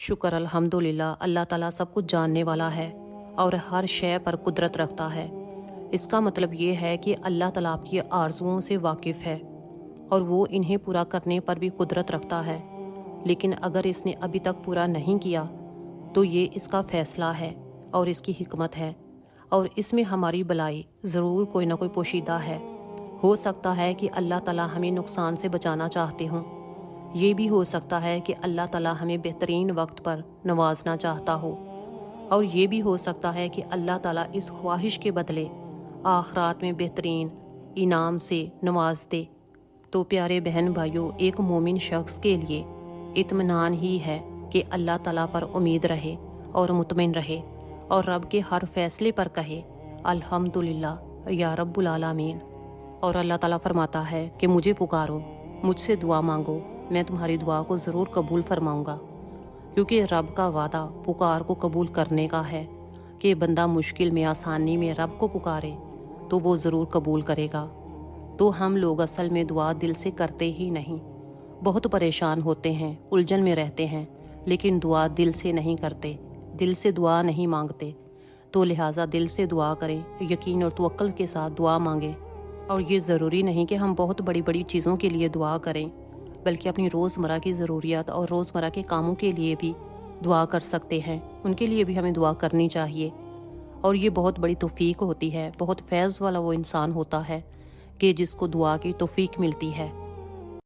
शुक्र अल्हम्दुलिल्लाह, अल्लाह ताला सब कुछ जानने वाला है और हर शय पर कुदरत रखता है। इसका मतलब ये है कि अल्लाह ताला आपकी आरज़ुओं से वाकिफ़ है और वो इन्हें पूरा करने पर भी कुदरत रखता है। लेकिन अगर इसने अभी तक पूरा नहीं किया तो ये इसका फ़ैसला है और इसकी हिकमत है, और इसमें हमारी भलाई ज़रूर कोई ना कोई पोशीदा है। हो सकता है कि अल्लाह ताला हमें नुकसान से बचाना चाहते हों। ये भी हो सकता है कि अल्लाह ताला हमें बेहतरीन वक्त पर नवाजना चाहता हो, और ये भी हो सकता है कि अल्लाह ताला इस ख्वाहिश के बदले आखिरात में बेहतरीन इनाम से नवाज दे। तो प्यारे बहन भाइयों, एक मोमिन शख्स के लिए इत्मीनान ही है कि अल्लाह ताला पर उम्मीद रहे और मुतमिन रहे और रब के हर फैसले पर कहे अल्हम्दुलिल्लाह या रब्बुल आलमीन। और अल्लाह ताला फरमाता है कि मुझे पुकारो, मुझसे दुआ मांगो, मैं तुम्हारी दुआ को ज़रूर कबूल फरमाऊँगा। क्योंकि रब का वादा पुकार को कबूल करने का है कि बंदा मुश्किल में, आसानी में रब को पुकारे तो वो ज़रूर कबूल करेगा। तो हम लोग असल में दुआ दिल से करते ही नहीं, बहुत परेशान होते हैं, उलझन में रहते हैं, लेकिन दुआ दिल से नहीं करते, दिल से दुआ नहीं मांगते। तो लिहाजा दिल से दुआ करें, यकीन और तवक्कुल के साथ दुआ मांगें। और ये ज़रूरी नहीं कि हम बहुत बड़ी बड़ी चीज़ों के लिए दुआ करें, बल्कि अपनी रोज़मर्रा की ज़रूरियात और रोज़मर्रा के कामों के लिए भी दुआ कर सकते हैं। उनके लिए भी हमें दुआ करनी चाहिए। और ये बहुत बड़ी तौफीक होती है, बहुत फैज़ वाला वो इंसान होता है कि जिसको दुआ की तौफीक मिलती है।